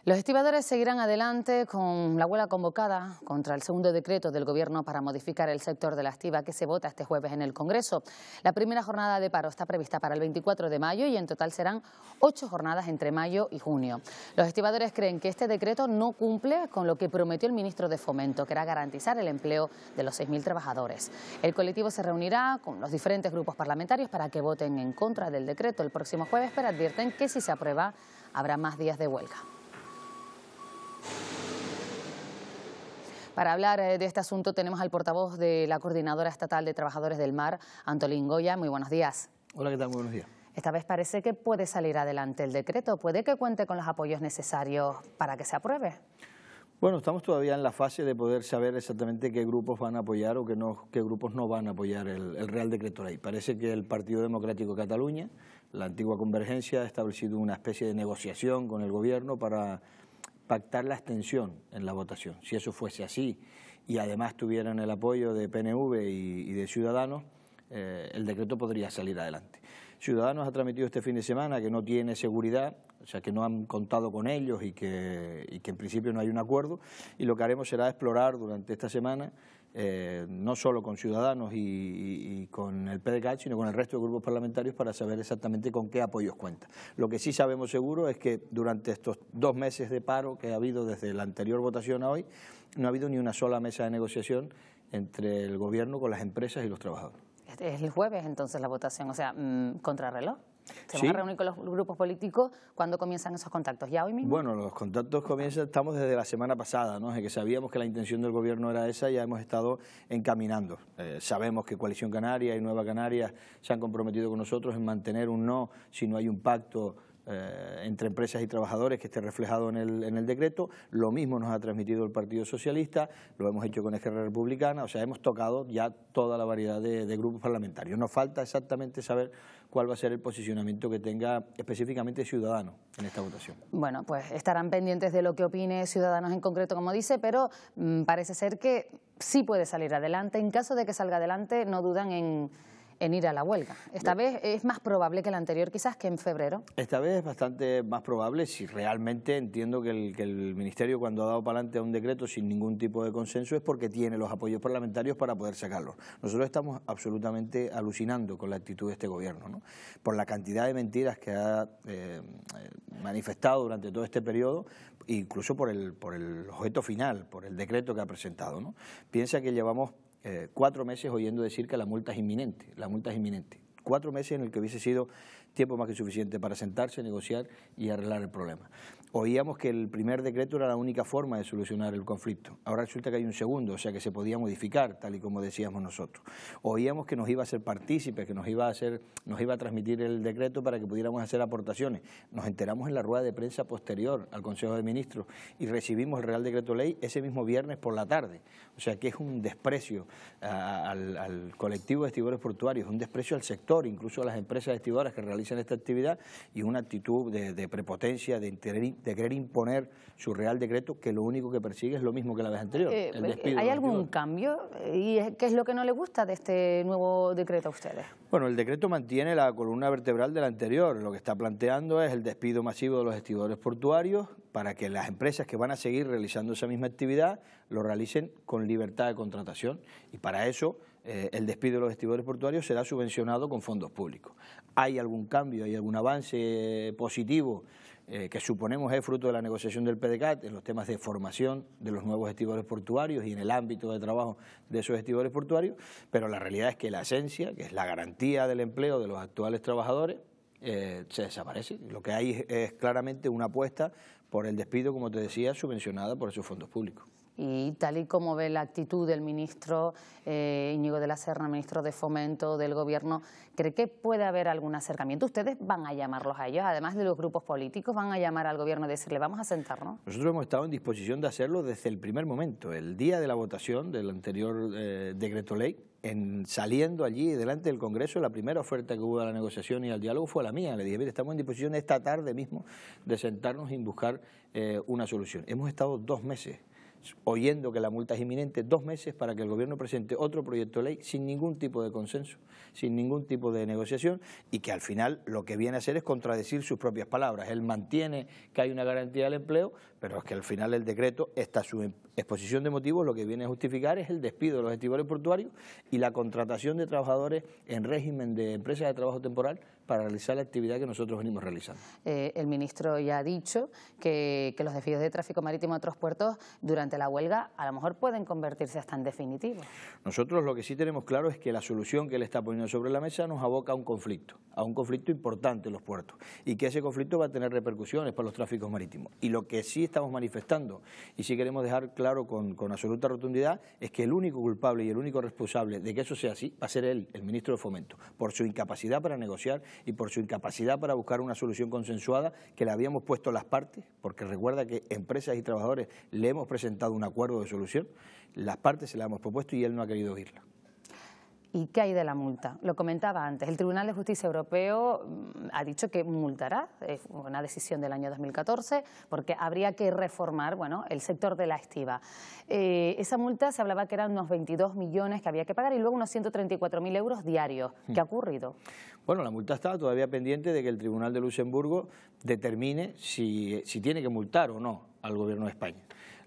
Los estibadores seguirán adelante con la huelga convocada contra el segundo decreto del Gobierno para modificar el sector de la estiba que se vota este jueves en el Congreso. La primera jornada de paro está prevista para el 24 de mayo y en total serán 8 jornadas entre mayo y junio. Los estibadores creen que este decreto no cumple con lo que prometió el ministro de Fomento, que era garantizar el empleo de los 6.000 trabajadores. El colectivo se reunirá con los diferentes grupos parlamentarios para que voten en contra del decreto el próximo jueves, pero advierten que si se aprueba habrá más días de huelga. Para hablar de este asunto tenemos al portavoz de la Coordinadora Estatal de Trabajadores del Mar, Antolín Goya. Muy buenos días. Hola, ¿qué tal? Muy buenos días. Esta vez parece que puede salir adelante el decreto. ¿Puede que cuente con los apoyos necesarios para que se apruebe? Bueno, estamos todavía en la fase de poder saber exactamente qué grupos van a apoyar o qué grupos no van a apoyar el Real Decreto Ley. Parece que el Partido Democrático de Cataluña, la antigua Convergencia, ha establecido una especie de negociación con el Gobierno para pactar la abstención en la votación. Si eso fuese así y además tuvieran el apoyo de PNV y de Ciudadanos, el decreto podría salir adelante. Ciudadanos ha transmitido este fin de semana que no tiene seguridad, o sea que no han contado con ellos y que en principio no hay un acuerdo, y lo que haremos será explorar durante esta semana, no solo con Ciudadanos y con el PDeCAT, sino con el resto de grupos parlamentarios para saber exactamente con qué apoyos cuenta. Lo que sí sabemos seguro es que durante estos 2 meses de paro que ha habido desde la anterior votación a hoy, no ha habido ni una sola mesa de negociación entre el Gobierno con las empresas y los trabajadores. Es el jueves entonces la votación, o sea, contrarreloj. ¿Se ¿Sí? van a reunir con los grupos políticos? ¿Cuándo comienzan esos contactos? ¿Ya hoy mismo? Bueno, los contactos comienzan, estamos desde la semana pasada, ¿no? Desde que sabíamos que la intención del Gobierno era esa, ya hemos estado encaminando. Sabemos que Coalición Canaria y Nueva Canarias se han comprometido con nosotros en mantener un no si no hay un pacto entre empresas y trabajadores que esté reflejado en el decreto. Lo mismo nos ha transmitido el Partido Socialista, lo hemos hecho con Esquerra Republicana, o sea, hemos tocado ya toda la variedad de grupos parlamentarios. Nos falta exactamente saber cuál va a ser el posicionamiento que tenga específicamente Ciudadanos en esta votación. Bueno, pues estarán pendientes de lo que opine Ciudadanos en concreto, como dice, pero parece ser que sí puede salir adelante. En caso de que salga adelante, no dudan en ir a la huelga. Esta vez es más probable que la anterior, quizás, que en febrero. Esta vez es bastante más probable, si realmente entiendo que el Ministerio, cuando ha dado para adelante a un decreto sin ningún tipo de consenso, es porque tiene los apoyos parlamentarios para poder sacarlo. Nosotros estamos absolutamente alucinando con la actitud de este Gobierno, ¿no? Por la cantidad de mentiras que ha manifestado durante todo este periodo, incluso por el objeto final, por el decreto que ha presentado, ¿no? Piensa que llevamos 4 meses oyendo decir que la multa es inminente, 4 meses en el que hubiese sido tiempo más que suficiente para sentarse, negociar y arreglar el problema. Oíamos que el primer decreto era la única forma de solucionar el conflicto. Ahora resulta que hay un segundo, o sea que se podía modificar, tal y como decíamos nosotros. Oíamos que nos iba a hacer partícipes, que nos iba a transmitir el decreto para que pudiéramos hacer aportaciones. Nos enteramos en la rueda de prensa posterior al Consejo de Ministros y recibimos el Real Decreto Ley ese mismo viernes por la tarde. O sea que es un desprecio al colectivo de estibadores portuarios, un desprecio al sector, incluso a las empresas estibadoras que realizan esta actividad, y una actitud de prepotencia, de querer imponer su Real Decreto, que lo único que persigue es lo mismo que la vez anterior. ¿Hay algún cambio? ¿Y qué es lo que no le gusta de este nuevo decreto a ustedes? Bueno, el decreto mantiene la columna vertebral del anterior. Lo que está planteando es el despido masivo de los estibadores portuarios para que las empresas que van a seguir realizando esa misma actividad lo realicen con libertad de contratación, y para eso el despido de los estibadores portuarios será subvencionado con fondos públicos. ¿Hay algún cambio, hay algún avance positivo que suponemos es fruto de la negociación del PDeCAT en los temas de formación de los nuevos estibadores portuarios y en el ámbito de trabajo de esos estibadores portuarios? Pero la realidad es que la esencia, que es la garantía del empleo de los actuales trabajadores, se desaparece. Lo que hay es claramente una apuesta por el despido, como te decía, subvencionada por esos fondos públicos. Y tal y como ve la actitud del ministro Íñigo de la Serna, ministro de Fomento del Gobierno, ¿cree que puede haber algún acercamiento? ¿Ustedes van a llamarlos a ellos, además de los grupos políticos, van a llamar al Gobierno y decirle vamos a sentarnos? Nosotros hemos estado en disposición de hacerlo desde el primer momento, el día de la votación del anterior decreto ley. Saliendo allí delante del Congreso, la primera oferta que hubo a la negociación y al diálogo fue la mía. Le dije, mire, estamos en disposición esta tarde mismo de sentarnos y buscar una solución. Hemos estado 2 meses oyendo que la multa es inminente, 2 meses para que el gobierno presente otro proyecto de ley sin ningún tipo de consenso, sin ningún tipo de negociación, y que al final lo que viene a hacer es contradecir sus propias palabras. Él mantiene que hay una garantía del empleo, pero es que al final el decreto, su exposición de motivos, lo que viene a justificar es el despido de los estibadores portuarios y la contratación de trabajadores en régimen de empresas de trabajo temporal para realizar la actividad que nosotros venimos realizando. El ministro ya ha dicho que los desvíos de tráfico marítimo a otros puertos durante la huelga a lo mejor pueden convertirse hasta en definitivos. Nosotros lo que sí tenemos claro es que la solución que él está poniendo sobre la mesa nos aboca a un conflicto importante en los puertos, y que ese conflicto va a tener repercusiones para los tráficos marítimos. Y lo que sí estamos manifestando, y sí queremos dejar claro con absoluta rotundidad, es que el único culpable y el único responsable de que eso sea así va a ser él, el ministro de Fomento, por su incapacidad para negociar y por su incapacidad para buscar una solución consensuada que le habíamos puesto las partes, porque recuerda que empresas y trabajadores le hemos presentado un acuerdo de solución, las partes se la hemos propuesto y él no ha querido oírla. ¿Y qué hay de la multa? Lo comentaba antes, el Tribunal de Justicia Europeo ha dicho que multará, es una decisión del año 2014, porque habría que reformar, bueno, el sector de la estiba. Esa multa se hablaba que eran unos 22 millones que había que pagar y luego unos 134.000 euros diarios. ¿Qué ha ocurrido? Bueno, la multa está todavía pendiente de que el Tribunal de Luxemburgo determine si tiene que multar o no al Gobierno de España.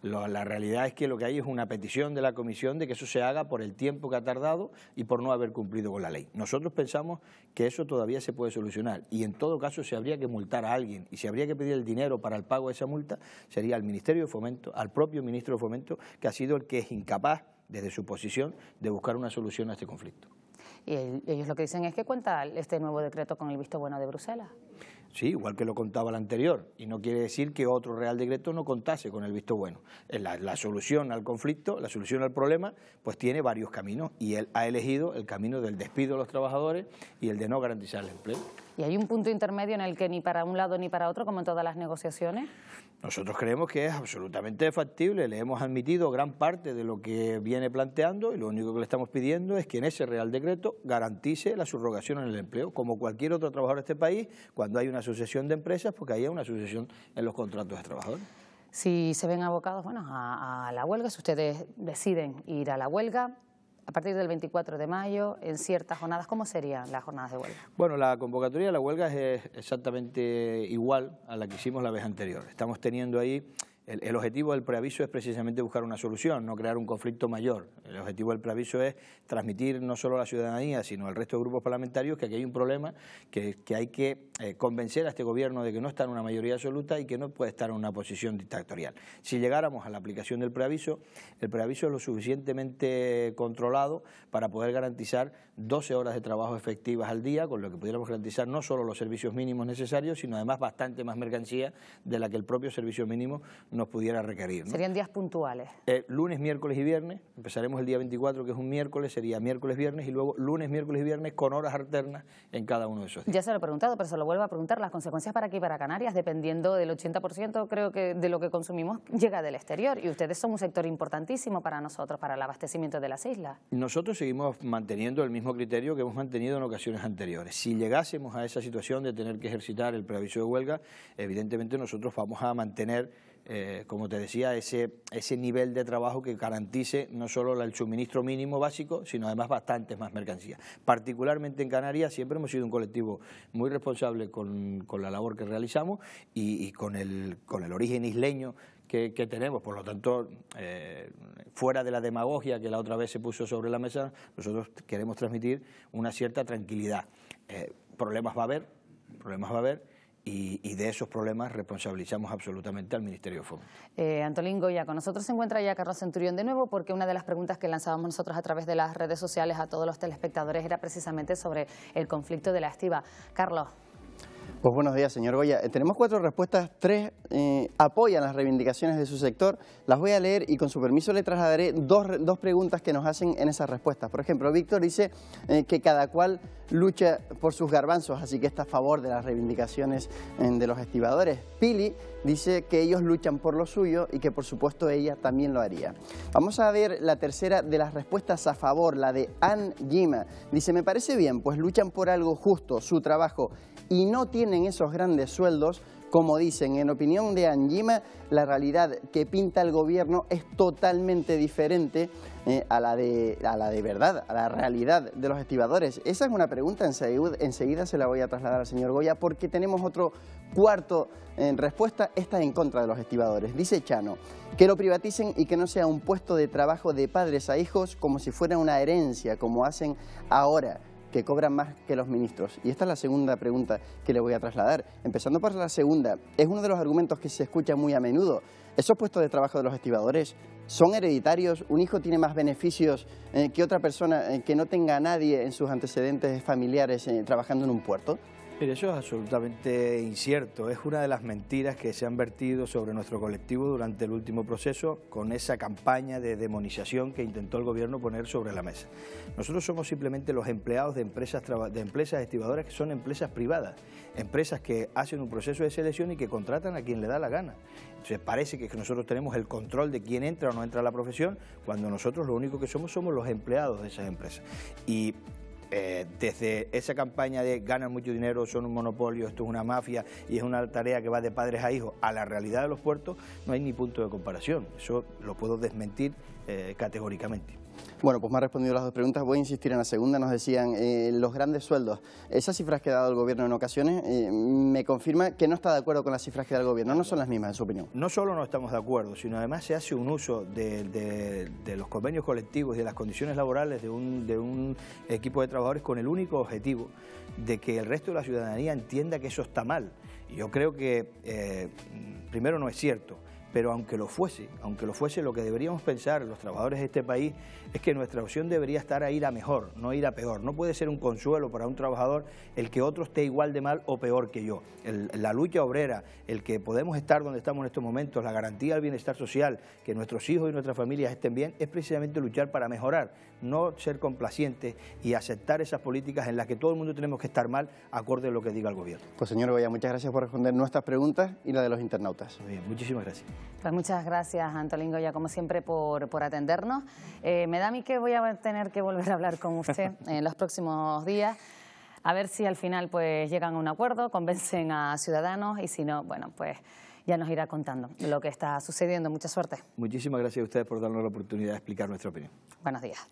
La realidad es que lo que hay es una petición de la Comisión de que eso se haga por el tiempo que ha tardado y por no haber cumplido con la ley. Nosotros pensamos que eso todavía se puede solucionar y en todo caso si habría que multar a alguien y si habría que pedir el dinero para el pago de esa multa sería al Ministerio de Fomento, al propio Ministro de Fomento, que ha sido el que es incapaz desde su posición de buscar una solución a este conflicto. Y ellos lo que dicen es que cuenta este nuevo decreto con el visto bueno de Bruselas. Sí, igual que lo contaba el anterior, y no quiere decir que otro Real Decreto no contase con el visto bueno. La solución al conflicto, la solución al problema, pues tiene varios caminos, y él ha elegido el camino del despido de los trabajadores y el de no garantizar el empleo. ¿Y hay un punto intermedio en el que ni para un lado ni para otro, como en todas las negociaciones? Nosotros creemos que es absolutamente factible, le hemos admitido gran parte de lo que viene planteando y lo único que le estamos pidiendo es que en ese Real Decreto garantice la subrogación en el empleo, como cualquier otro trabajador de este país, cuando hay una asociación de empresas, porque haya una asociación en los contratos de trabajadores. Si se ven abocados a la huelga, si ustedes deciden ir a la huelga, a partir del 24 de mayo, en ciertas jornadas, ¿cómo serían las jornadas de huelga? Bueno, la convocatoria de la huelga es exactamente igual a la que hicimos la vez anterior. Estamos teniendo ahí, el objetivo del preaviso es precisamente buscar una solución, no crear un conflicto mayor. El objetivo del preaviso es transmitir no solo a la ciudadanía, sino al resto de grupos parlamentarios que aquí hay un problema, que hay que convencer a este gobierno de que no está en una mayoría absoluta y que no puede estar en una posición dictatorial. Si llegáramos a la aplicación del preaviso, el preaviso es lo suficientemente controlado para poder garantizar 12 horas de trabajo efectivas al día, con lo que pudiéramos garantizar no solo los servicios mínimos necesarios, sino además bastante más mercancía de la que el propio servicio mínimo nos pudiera requerir, ¿no? ¿Serían días puntuales? Lunes, miércoles y viernes, empezaremos el día 24, que es un miércoles, sería miércoles, viernes, y luego lunes, miércoles y viernes con horas alternas en cada uno de esos días. Ya se lo he preguntado, pero se lo vuelvo a preguntar, las consecuencias para aquí y para Canarias, dependiendo del 80%, creo que de lo que consumimos, llega del exterior, y ustedes son un sector importantísimo para nosotros, para el abastecimiento de las islas. Nosotros seguimos manteniendo el mismo criterio que hemos mantenido en ocasiones anteriores. Si llegásemos a esa situación de tener que ejercitar el preaviso de huelga, evidentemente nosotros vamos a mantener, como te decía, ese nivel de trabajo que garantice no solo el suministro mínimo básico, sino además bastantes más mercancías. Particularmente en Canarias siempre hemos sido un colectivo muy responsable con la labor que realizamos y con el origen isleño que tenemos. Por lo tanto, fuera de la demagogia que la otra vez se puso sobre la mesa, nosotros queremos transmitir una cierta tranquilidad. Problemas va a haber, y de esos problemas responsabilizamos absolutamente al Ministerio de Fomento. Antolín Goya, con nosotros se encuentra ya Carlos Centurión de nuevo, porque una de las preguntas que lanzábamos nosotros a través de las redes sociales a todos los telespectadores era precisamente sobre el conflicto de la estiba. Carlos. Pues buenos días, señor Goya. Tenemos 4 respuestas, 3 apoyan las reivindicaciones de su sector. Las voy a leer y con su permiso le trasladaré dos preguntas que nos hacen en esas respuestas. Por ejemplo, Víctor dice que cada cual lucha por sus garbanzos, así que está a favor de las reivindicaciones de los estibadores. Pili dice que ellos luchan por lo suyo y que por supuesto ella también lo haría. Vamos a ver la tercera de las respuestas a favor, la de Ann Gima. Dice, me parece bien, pues luchan por algo justo, su trabajo, y no tienen esos grandes sueldos como dicen, en opinión de Anjima, la realidad que pinta el gobierno es totalmente diferente a la de verdad, a la realidad de los estibadores. Esa es una pregunta, enseguida se la voy a trasladar al señor Goya, porque tenemos otro cuarto en respuesta. Esta en contra de los estibadores. Dice Chano, que lo privaticen y que no sea un puesto de trabajo de padres a hijos como si fuera una herencia, como hacen ahora, que cobran más que los ministros. Y esta es la segunda pregunta que le voy a trasladar. Empezando por la segunda, es uno de los argumentos que se escucha muy a menudo. ¿Esos puestos de trabajo de los estibadores son hereditarios? ¿Un hijo tiene más beneficios que otra persona que no tenga a nadie en sus antecedentes familiares trabajando en un puerto? Pero eso es absolutamente incierto, es una de las mentiras que se han vertido sobre nuestro colectivo durante el último proceso con esa campaña de demonización que intentó el gobierno poner sobre la mesa. Nosotros somos simplemente los empleados de empresas estibadoras que son empresas privadas, empresas que hacen un proceso de selección y que contratan a quien le da la gana. Entonces parece que nosotros tenemos el control de quién entra o no entra a la profesión, cuando nosotros lo único que somos los empleados de esas empresas. Y desde esa campaña de ganan mucho dinero, son un monopolio, esto es una mafia y es una tarea que va de padres a hijos, a la realidad de los puertos, no hay ni punto de comparación. Eso lo puedo desmentir categóricamente. Bueno, pues me ha respondido las dos preguntas. Voy a insistir en la segunda. Nos decían los grandes sueldos. Esas cifras que ha dado el gobierno en ocasiones me confirma que no está de acuerdo con las cifras que da el gobierno. No son las mismas, en su opinión. No solo no estamos de acuerdo, sino además se hace un uso de los convenios colectivos y de las condiciones laborales de un equipo de trabajadores con el único objetivo de que el resto de la ciudadanía entienda que eso está mal. Y yo creo que, primero, no es cierto. Pero aunque lo fuese, lo que deberíamos pensar los trabajadores de este país es que nuestra opción debería estar a ir a mejor, no ir a peor. No puede ser un consuelo para un trabajador el que otro esté igual de mal o peor que yo. La lucha obrera, el que podemos estar donde estamos en estos momentos, la garantía del bienestar social, que nuestros hijos y nuestras familias estén bien, es precisamente luchar para mejorar, no ser complacientes y aceptar esas políticas en las que todo el mundo tenemos que estar mal, acorde a lo que diga el gobierno. Pues señor Goya, muchas gracias por responder nuestras preguntas y la de los internautas. Muy bien, muchísimas gracias. Pues muchas gracias, Antolín Goya, como siempre, por atendernos. Me da a mí que voy a tener que volver a hablar con usted en los próximos días, a ver si al final pues llegan a un acuerdo, convencen a Ciudadanos y si no, bueno, pues ya nos irá contando lo que está sucediendo. Mucha suerte. Muchísimas gracias a ustedes por darnos la oportunidad de explicar nuestra opinión. Buenos días.